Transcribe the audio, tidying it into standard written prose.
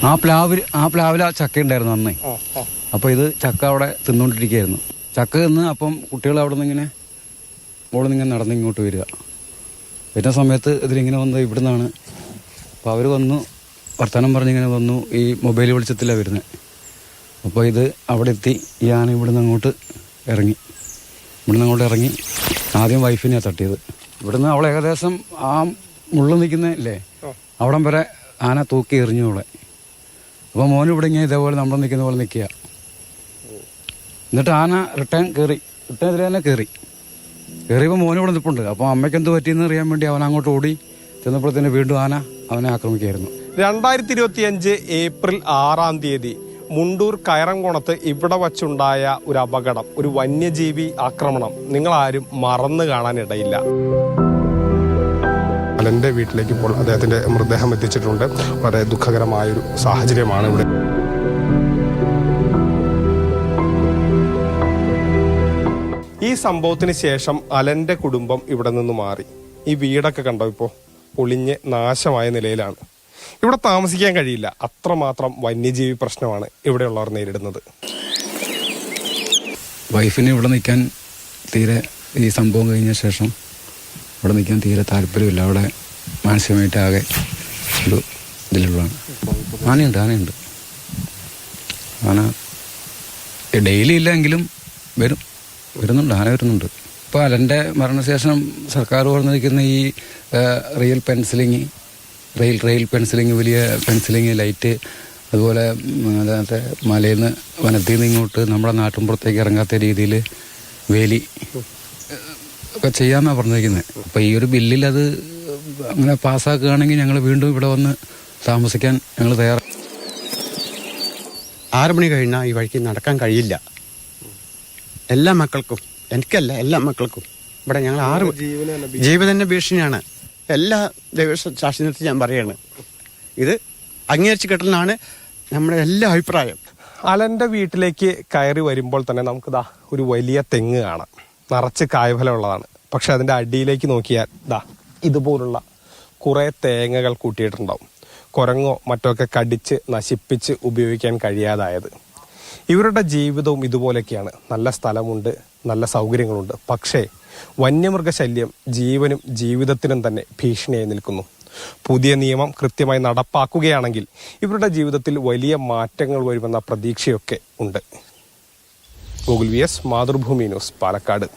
ആ പ്ലാവിൽ ആ ചക്ക ഉണ്ടായിരുന്നു അന്നേ. അപ്പോൾ ഇത് ചക്ക അവിടെ തിന്നുകൊണ്ടിരിക്കുകയായിരുന്നു. ചക്ക തിന്ന് അപ്പം കുട്ടികൾ അവിടെ നിന്ന് ഇങ്ങനെ മോളിൽ നിന്ന് ഇങ്ങനെ നടന്ന് ഇങ്ങോട്ട് വരിക. വരുന്ന സമയത്ത് ഇതിലിങ്ങനെ വന്നത് ഇവിടെ നിന്നാണ്. അപ്പോൾ അവർ വന്നു വർത്തമാനം പറഞ്ഞിങ്ങനെ വന്നു. ഈ മൊബൈൽ വെളിച്ചത്തിലാണ് വരുന്നത്. അപ്പോൾ ഇത് അവിടെ എത്തി. ഈ ആന ഇവിടുന്ന് അങ്ങോട്ട് ഇറങ്ങി ആദ്യം വൈഫിനെയാണ് തട്ടിയത്. ഇവിടുന്ന് അവൾ ഏകദേശം ആ മുള്ളു നിൽക്കുന്നല്ലേ അവിടം വരെ ആന തൂക്കി എറിഞ്ഞു അവളെ. അപ്പോൾ മോനും ഇവിടെ ഇങ്ങനെ ഇതേപോലെ നമ്മൾ നിൽക്കുന്ന പോലെ നിൽക്കുക. എന്നിട്ട് ആന റിട്ടേൺ എതിരെ തന്നെ കയറിയപ്പോൾ മോനും ഇവിടെ നിൽപ്പുണ്ട്. അപ്പോൾ അമ്മയ്ക്ക് എന്ത് പറ്റിയെന്ന് അറിയാൻ വേണ്ടി അവൻ അങ്ങോട്ട് ഓടി ചെന്നപ്പോഴത്തേന് വീണ്ടും ആന അവനെ ആക്രമിക്കുകയായിരുന്നു. 2025 ഏപ്രിൽ 6 മുണ്ടൂർ കയറംകുണത്ത് ഇവിടെ വച്ചുണ്ടായ ഒരു അപകടം, ഒരു വന്യജീവി ആക്രമണം നിങ്ങളാരും മറന്നു കാണാനിടയില്ല. അലന്റെ വീട്ടിലേക്ക് ഇപ്പോൾ അദ്ദേഹത്തിന്റെ മൃതദേഹം എത്തിച്ചിട്ടുണ്ട്. വളരെ ദുഃഖകരമായൊരു സാഹചര്യമാണ് ഇവിടെ. ഈ സംഭവത്തിന് ശേഷം അലന്റെ കുടുംബം ഇവിടെ നിന്ന് മാറി. ഈ വീടൊക്കെ കണ്ടോ ഇപ്പോൾ പൊളിഞ്ഞ് നാശമായ നിലയിലാണ്. ഇവിടെ താമസിക്കാൻ കഴിയില്ല. അത്രമാത്രം വന്യജീവി പ്രശ്നമാണ് ഇവിടെയുള്ളവർ നേരിടുന്നത്. വൈഫിന് ഇവിടെ നിൽക്കാൻ തീരെ, ഈ സംഭവം കഴിഞ്ഞ ശേഷം ഇവിടെ നിൽക്കാൻ തീരെ താല്പര്യമില്ല. അവിടെ മാനസികമായിട്ട് ആകെ ഒരു ഇതിലുള്ളതാണ്. ആനയുണ്ട് ആന ഡെയിലി ഇല്ലെങ്കിലും വരുന്നുണ്ട്. ആന വരുന്നുണ്ട്. ഇപ്പോൾ അലൻ്റെ മരണശേഷം സർക്കാർ പറഞ്ഞിരിക്കുന്ന ഈ റെയിൽ പെൻസിലിങ്, വലിയ പെൻസിലിങ് ലൈറ്റ്, അതുപോലെ അതിനകത്തെ മലയിൽ നിന്ന് വനത്തിൽ നിന്ന് ഇങ്ങോട്ട് നമ്മുടെ നാട്ടിൻപുറത്തേക്ക് ഇറങ്ങാത്ത രീതിയിൽ വേലി ഒക്കെ ചെയ്യാമെന്നാണ് പറഞ്ഞിരിക്കുന്നത്. അപ്പോൾ ഈ ഒരു ബില്ലിൽ അത് അങ്ങനെ പാസ്സാക്കുകയാണെങ്കിൽ ഞങ്ങൾ വീണ്ടും ഇവിടെ വന്ന് താമസിക്കാൻ ഞങ്ങൾ തയ്യാറാണ്. 6 മണി കഴിഞ്ഞാൽ ഈ വഴിക്ക് നടക്കാൻ കഴിയില്ല. എല്ലാ മക്കൾക്കും, എനിക്കല്ല എല്ലാ മക്കൾക്കും ഇവിടെ ഞങ്ങൾ ജീവൻ തന്നെ ഭീഷണിയാണ്. എല്ലാ ദൈവസാക്ഷി നിർത്തി ഞാൻ പറയാണ്, ഇത് അംഗീകരിച്ച് കിട്ടണമെന്നാണ് നമ്മുടെ എല്ലാ അഭിപ്രായം. അലന്റെ വീട്ടിലേക്ക് കയറി വരുമ്പോൾ തന്നെ നമുക്കിതാ ഒരു വലിയ തെങ്ങ് കാണാം. നിറച്ച് കായ്ഫലമുള്ളതാണ്. പക്ഷെ അതിന്റെ അടിയിലേക്ക് നോക്കിയാൽ ഇതുപോലുള്ള കുറെ തേങ്ങകൾ കൂട്ടിയിട്ടുണ്ടാവും. കുരങ്ങോ മറ്റൊക്കെ കടിച്ച് നശിപ്പിച്ച് ഉപയോഗിക്കാൻ കഴിയാതായത്. ഇവരുടെ ജീവിതവും ഇതുപോലെയൊക്കെയാണ്. നല്ല സ്ഥലമുണ്ട്, നല്ല സൗകര്യങ്ങളുണ്ട്. പക്ഷേ വന്യമൃഗശല്യം ജീവനും ജീവിതത്തിനും തന്നെ ഭീഷണിയായി നിൽക്കുന്നു. പുതിയ നിയമം കൃത്യമായി നടപ്പാക്കുകയാണെങ്കിൽ ഇവരുടെ ജീവിതത്തിൽ വലിയ മാറ്റങ്ങൾ വരുമെന്ന പ്രതീക്ഷയൊക്കെ ഉണ്ട്. Google VS Mathrubhumi news, Palakkad.